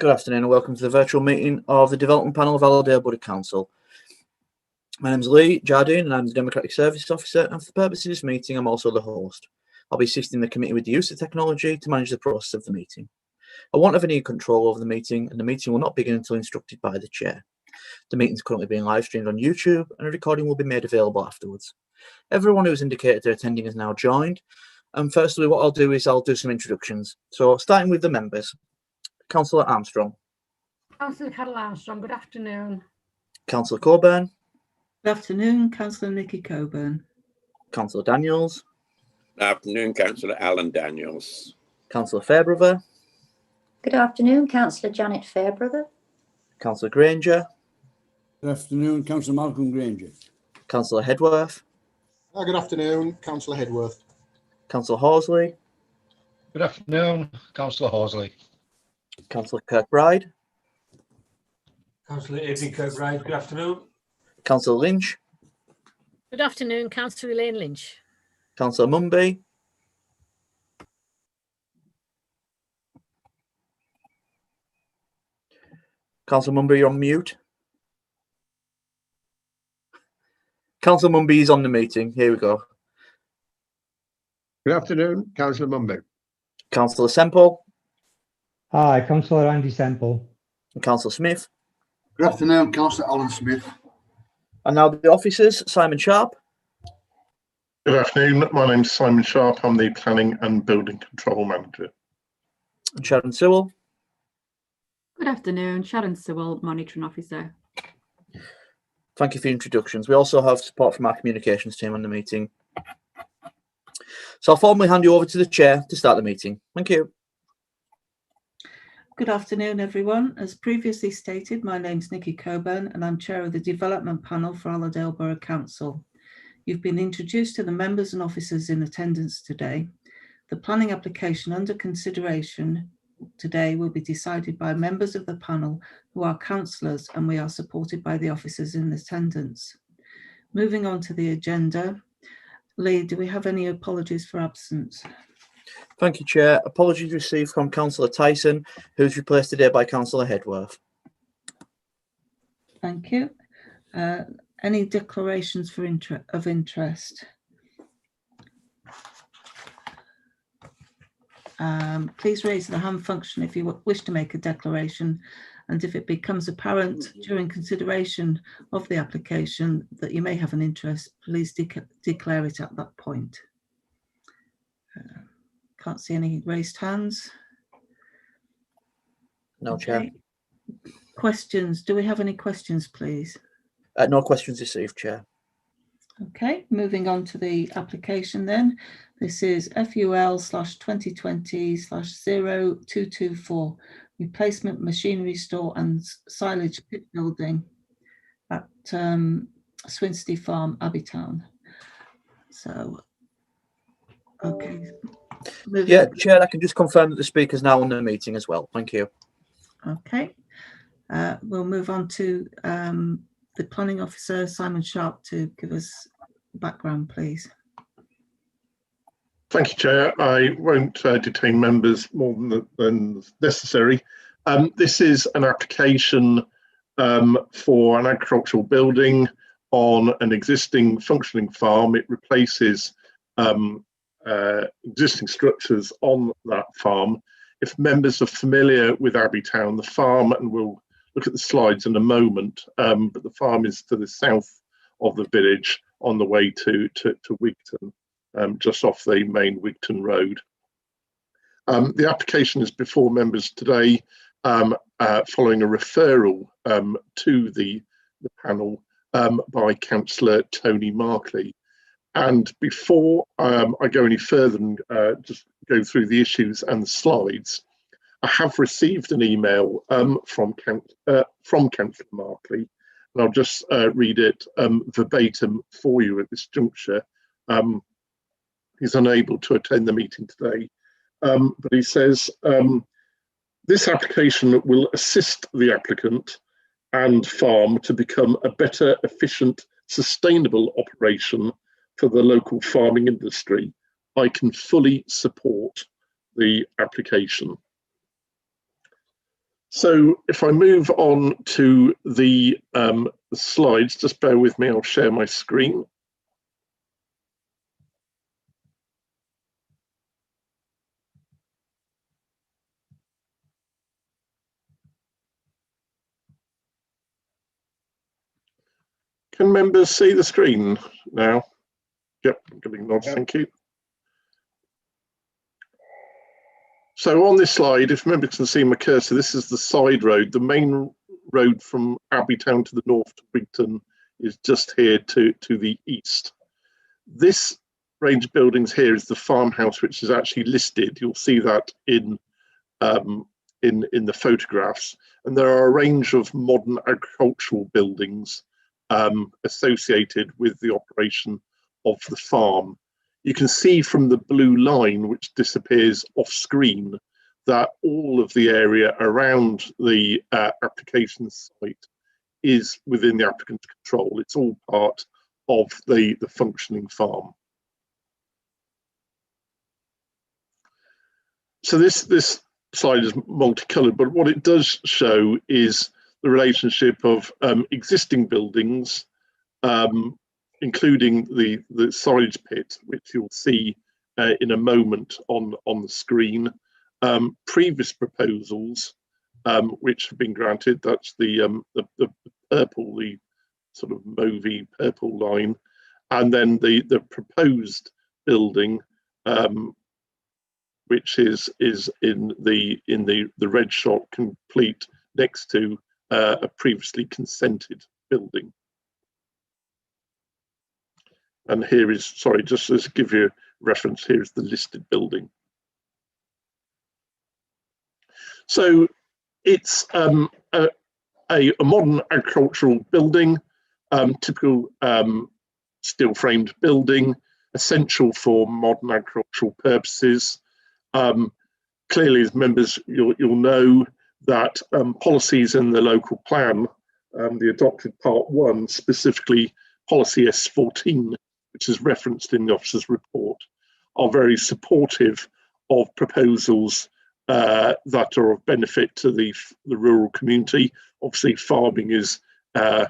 Good afternoon and welcome to the virtual meeting of the Development Panel of Allerdale Borough Council. My name is Lee Jardine and I'm the Democratic Services Officer, and for the purpose of this meeting I'm also the host. I'll be assisting the committee with the use of technology to manage the process of the meeting. I won't have any control over the meeting, and the meeting will not begin until instructed by the chair. The meeting is currently being live streamed on YouTube and a recording will be made available afterwards. Everyone who has indicated they're attending is now joined, and firstly what I'll do is I'll do some introductions. So starting with the members. Councillor Armstrong. Councillor Carol Armstrong, good afternoon. Councillor Coburn. Good afternoon, Councillor Nikki Coburn. Councillor Daniels. Good afternoon, Councillor Alan Daniels. Councillor Fairbrother. Good afternoon, Councillor Janet Fairbrother. Councillor Granger. Good afternoon, Councillor Malcolm Granger. Councillor Hedworth. Good afternoon, Councillor Hedworth. Councillor Horsley. Good afternoon, Councillor Horsley. Councillor Kirkbride. Councillor Adrian Kirkbride, good afternoon. Councillor Lynch. Good afternoon, Councillor Elaine Lynch. Councillor Mumby. Councillor Mumby, you're on mute. Councillor Mumby is on the meeting. Here we go. Good afternoon, Councillor Mumby. Councillor Semple. Hi, Councillor Andy Semple. And Councillor Smith. Good afternoon, Councillor Alan Smith. And now the officers, Simon Sharp. Good afternoon, my name's Simon Sharp. I'm the Planning and Building Control Manager. And Sharon Sewell. Good afternoon, Sharon Sewell, Monitoring Officer. Thank you for your introductions. We also have support from our communications team on the meeting. So I'll formally hand you over to the chair to start the meeting. Thank you. Good afternoon, everyone. As previously stated, my name's Nikki Coburn and I'm Chair of the Development Panel for Allerdale Borough Council. You've been introduced to the members and officers in attendance today. The planning application under consideration today will be decided by members of the panel who are councillors, and we are supported by the officers in attendance. Moving on to the agenda. Lee, do we have any apologies for absence? Thank you, Chair. Apologies received from Councillor Tyson, who's replaced today by Councillor Hedworth. Thank you. Any declarations of interest? Please raise the hand function if you wish to make a declaration, and if it becomes apparent during consideration of the application that you may have an interest, please declare it at that point. Can't see any raised hands. No, okay. Chair. Questions? Do we have any questions, please? No questions received, Chair. Okay, moving on to the application then. This is FUL/2020/0224, replacement machinery store and silage pit building at Swinstead Farm, Abbeytown. So, okay. Yeah, Chair, I can just confirm that the speaker's now on the meeting as well. Thank you. Okay. We'll move on to the planning officer, Simon Sharp, to give us background, please. Thank you, Chair. I won't detain members more than necessary. This is an application for an agricultural building on an existing functioning farm. It replaces existing structures on that farm. If members are familiar with Abbeytown, the farm, and we'll look at the slides in a moment, but the farm is to the south of the village on the way to Wigton, just off the main Wigton Road. The application is before members today following a referral to the panel by Councillor Tony Markley. And before I go any further and just go through the issues and the slides, I have received an email from Councillor Markley, and I'll just read it verbatim for you at this juncture. He's unable to attend the meeting today, but he says, this application will assist the applicant and farm to become a better, efficient, sustainable operation for the local farming industry. I can fully support the application. So if I move on to the slides, just bear with me, I'll share my screen. Can members see the screen now? Yep, getting nods, thank you. So on this slide, if members can see my cursor, this is the side road. The main road from Abbeytown to the north to Wigton is just here to the east. This range of buildings here is the farmhouse, which is actually listed. You'll see that in the photographs. And there are a range of modern agricultural buildings associated with the operation of the farm. You can see from the blue line, which disappears off screen, that all of the area around the application site is within the applicant's control. It's all part of the functioning farm. So this slide is multicolored, but what it does show is the relationship of existing buildings, including the silage pit, which you'll see in a moment on the screen. Previous proposals, which have been granted, that's the purple, the sort of mauvey purple line, and then the proposed building, which is in the red shot, complete next to a previously consented building. And here is, sorry, just to give you a reference, here is the listed building. So it's a modern agricultural building, typical steel framed building, essential for modern agricultural purposes. Clearly, as members, you'll know that policies in the local plan, the adopted Part 1, specifically Policy S14, which is referenced in the officer's report, are very supportive of proposals that are of benefit to the rural community. Obviously, farming is a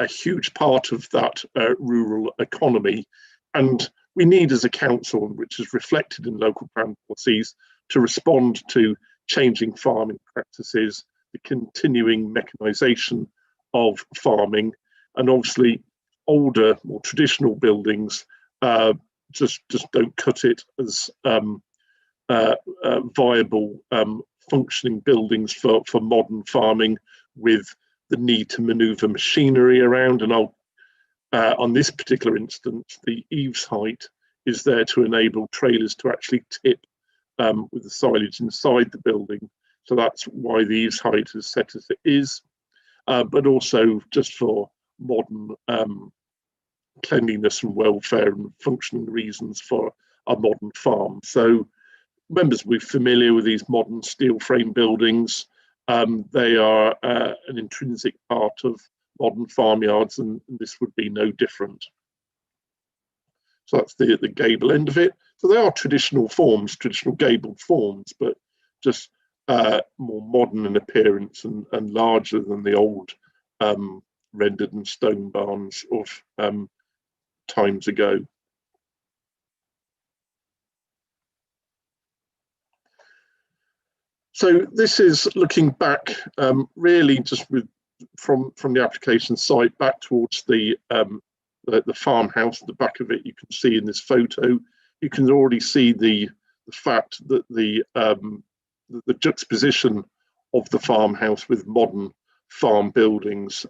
huge part of that rural economy, and we need as a council, which is reflected in local plan policies, to respond to changing farming practices, the continuing mechanisation of farming, and obviously older, more traditional buildings just don't cut it as viable functioning buildings for modern farming, with the need to manoeuvre machinery around. And on this particular instance, the eaves height is there to enable trailers to actually tip with the silage inside the building. So that's why the eaves height is set as it is, but also just for modern cleanliness and welfare and functioning reasons for a modern farm. So members will be familiar with these modern steel frame buildings. They are an intrinsic part of modern farmyards, and this would be no different. So that's the gable end of it. So they are traditional forms, traditional gabled forms, but just more modern in appearance and larger than the old rendered and stone barns of times ago. So this is looking back, really just from the application site back towards the farmhouse. At the back of it, you can see in this photo, you can already see the fact that the juxtaposition of the farmhouse with modern farm buildings.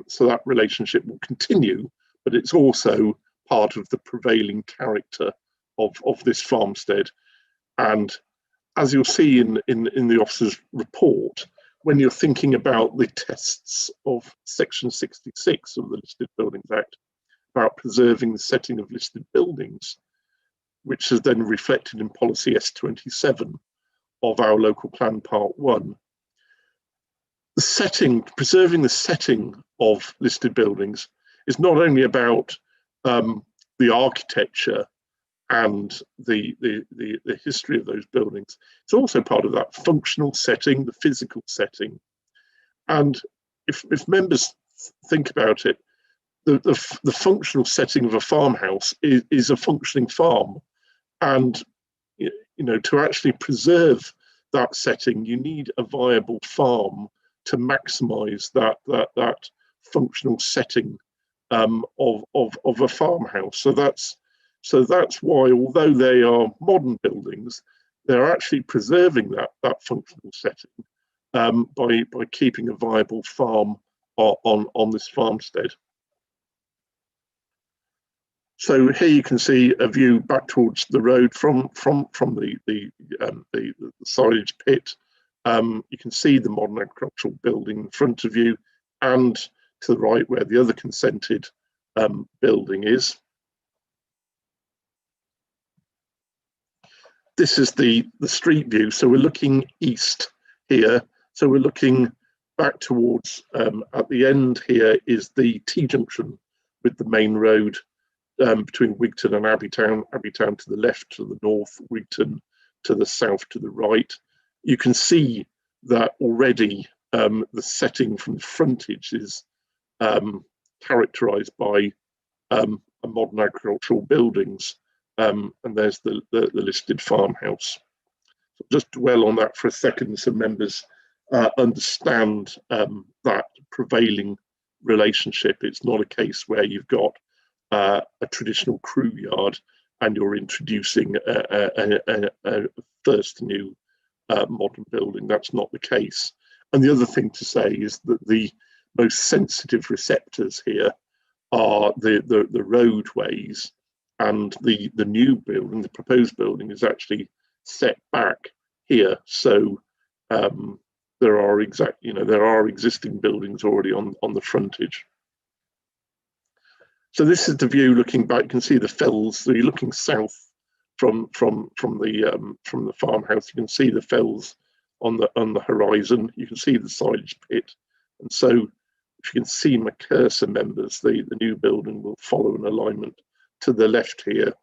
So that relationship will continue, but it's also part of the prevailing character of this farmstead. And as you'll see in the officer's report, when you're thinking about the tests of Section 66 of the Listed Buildings Act, about preserving the setting of listed buildings, which is then reflected in Policy S27 of our local plan Part 1, the setting, preserving the setting of listed buildings is not only about the architecture and the history of those buildings. It's also part of that functional setting, the physical setting. And if members think about it, the functional setting of a farmhouse is a functioning farm. And to actually preserve that setting, you need a viable farm to maximise that functional setting of a farmhouse. So that's why, although they are modern buildings, they're actually preserving that functional setting by keeping a viable farm on this farmstead. So here you can see a view back towards the road from the silage pit. You can see the modern agricultural building in front of you, and to the right where the other consented building is. This is the street view. So we're looking east here. So we're looking back towards, at the end here is the T-junction with the main road between Wigton and Abbeytown. Abbeytown to the left, to the north, Wigton to the south, to the right. You can see that already the setting from the frontage is characterised by modern agricultural buildings, and there's the listed farmhouse. So just dwell on that for a second so members understand that prevailing relationship. It's not a case where you've got a traditional crew yard and you're introducing a first new modern building. That's not the case. And the other thing to say is that the most sensitive receptors here are the roadways, and the new building, the proposed building, is actually set back here. So there are existing buildings already on the frontage. So this is the view looking back. You can see the fells. So you're looking south from the farmhouse. You can see the fells on the horizon. You can see the silage pit. And so if you can see my cursor, members, the new building will follow an alignment to the left here.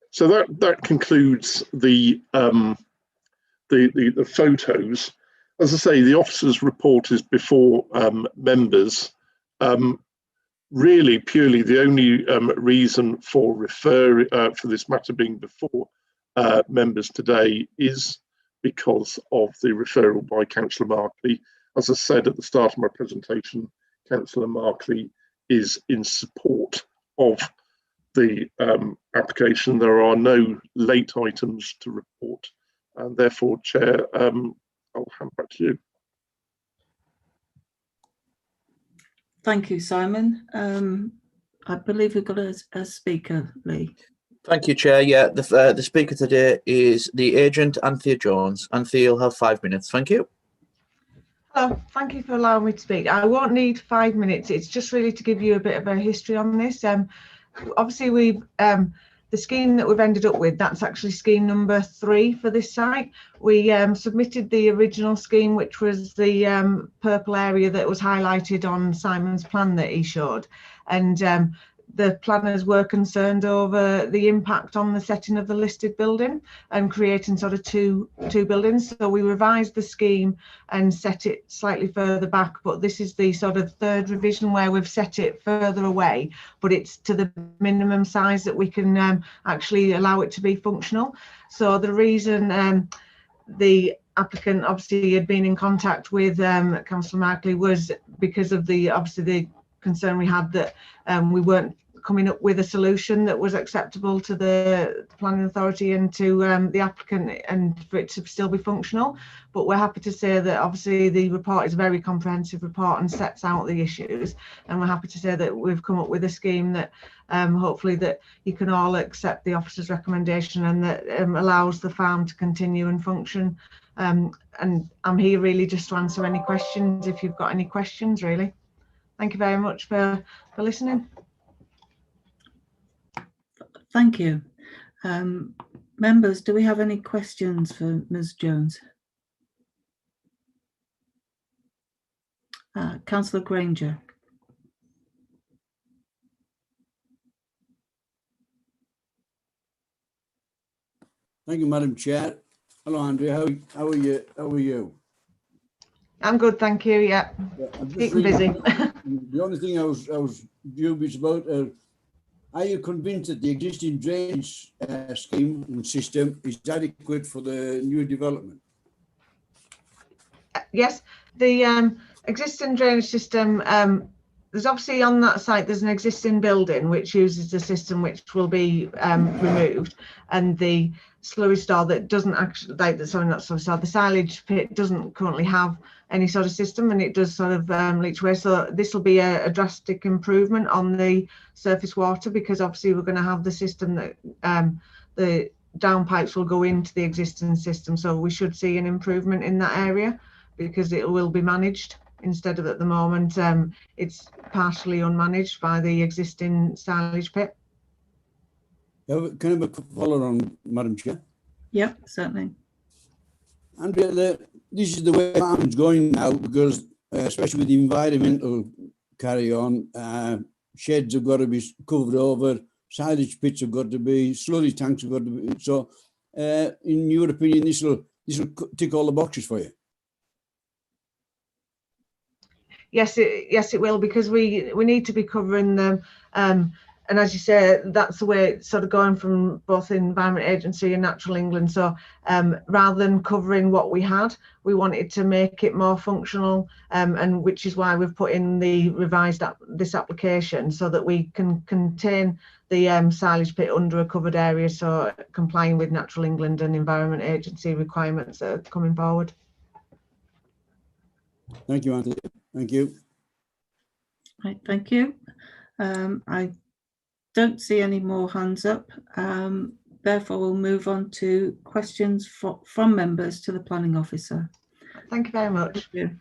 So that concludes the photos. As I say, the officer's report is before members. Really, purely the only reason for for this matter being before members today is because of the referral by Councillor Markley. As I said at the start of my presentation, Councillor Markley is in support of the application. There are no late items to report, and therefore, Chair, I'll hand back to you. Thank you, Simon. I believe we've got a speaker, Lee. Thank you, Chair. Yeah, the speaker today is the agent, Anthea Jones. Anthea, you'll have 5 minutes. Thank you. Hello, thank you for allowing me to speak. I won't need 5 minutes. It's just really to give you a bit of a history on this. Obviously, we've the scheme that we've ended up with, that's actually scheme number 3 for this site. We submitted the original scheme, which was the purple area that was highlighted on Simon's plan that he showed. And the planners were concerned over the impact on the setting of the listed building and creating sort of two buildings. So we revised the scheme and set it slightly further back, but this is the sort of 3rd revision where we've set it further away, but it's to the minimum size that we can actually allow it to be functional. So the reason the applicant obviously had been in contact with Councillor Markley was because of the concern we had that we weren't coming up with a solution that was acceptable to the planning authority and to the applicant, and for it to still be functional. But we're happy to say that obviously the report is a very comprehensive report and sets out the issues, and we're happy to say that we've come up with a scheme that hopefully that you can all accept the officer's recommendation, and that allows the farm to continue and function. And I'm here really just to answer any questions if you've got any questions, really. Thank you very much for listening. Thank you. Members, do we have any questions for Ms. Jones? Councillor Granger. Thank you, Madam Chair. Hello, Andrea. How are you? How are you? I'm good, thank you. Yeah, I'm just keeping busy. The only thing I was dubious about, are you convinced that the existing drainage scheme and system is adequate for the new development? Yes, the existing drainage system, there's obviously on that site, there's an existing building which uses the system which will be removed, and the slurry store that doesn't actually, sorry, not slurry store, the silage pit doesn't currently have any sort of system, and it does sort of leach away. So this will be a drastic improvement on the surface water, because obviously we're going to have the system that the down pipes will go into the existing system. So we should see an improvement in that area, because it will be managed instead of at the moment it's partially unmanaged by the existing silage pit. Can I have a follow on, Madam Chair? Yeah, certainly. Andrea, this is the way farming's going now, because especially with the environmental carry on, sheds have got to be covered over, silage pits have got to be, slurry tanks have got to be. So, in your opinion, this will tick all the boxes for you? Yes, it will, because we need to be covering them. And as you say, that's the way it's sort of going from both the Environment Agency and Natural England. So rather than covering what we had, we wanted to make it more functional, and which is why we've put in the revised this application, so that we can contain the silage pit under a covered area, so complying with Natural England and Environment Agency requirements that are coming forward. Thank you, Anthony. Thank you. Right, thank you. I don't see any more hands up. Therefore, we'll move on to questions from members to the planning officer. Thank you very much. Thank you.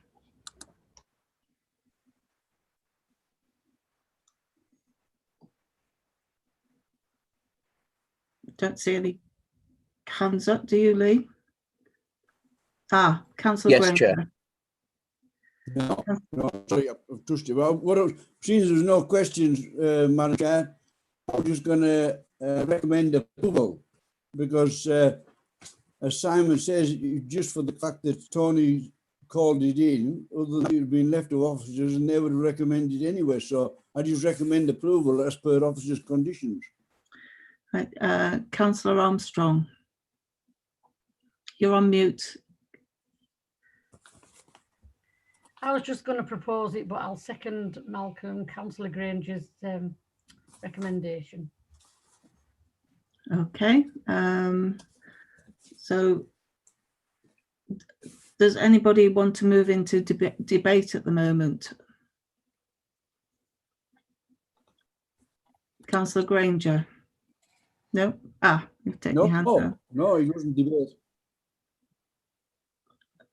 Don't see any hands up. Do you, Lee? Councillor Yes, Chair. Granger. No, sorry, I've touched it. Well, since there's no questions, Madam Chair, I'm just going to recommend approval, because as Simon says, just for the fact that Tony called it in, other than it being left to officers, and they would recommend it anyway. So I just recommend approval as per officers' conditions. Right, Councillor Armstrong, you're on mute. I was just going to propose it, but I'll second Malcolm, Councillor Granger's recommendation. Okay. So does anybody want to move into debate at the moment? Councillor Granger? No? You've taken your hand down. No, it wasn't debate.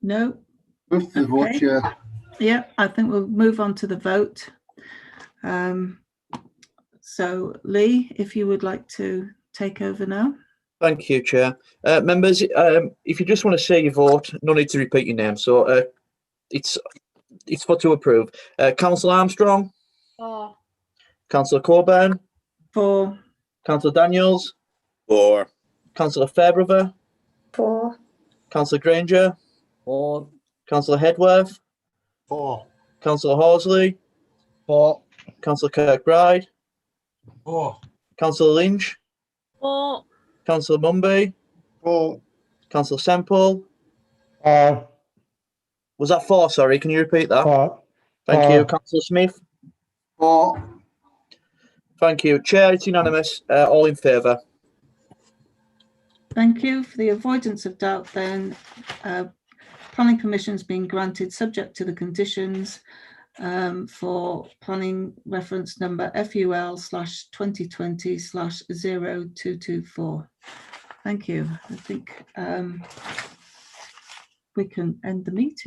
No? Move the vote, Chair. Yeah, I think we'll move on to the vote. So, Lee, if you would like to take over now. Thank you, Chair. Members, if you just want to say your vote, no need to repeat your name. So it's for to approve. Councillor Armstrong? For. Councillor Coburn? For. Councillor Daniels? For. Councillor Fairbrother? For. Councillor Granger? For. Councillor Hedworth? For. Councillor Horsley? For. Councillor Kirkbride? For. Councillor Lynch? For. Councillor Mumby? For. Councillor Semple? For. Was that four? Sorry, can you repeat that? For. Thank For. you. Councillor Smith? For. Thank you. Chair, it's unanimous. All in favour. Thank you. For the avoidance of doubt, then, planning permission's been granted subject to the conditions for planning reference number FUL/2020/0224. Thank you. I think we can end the meeting.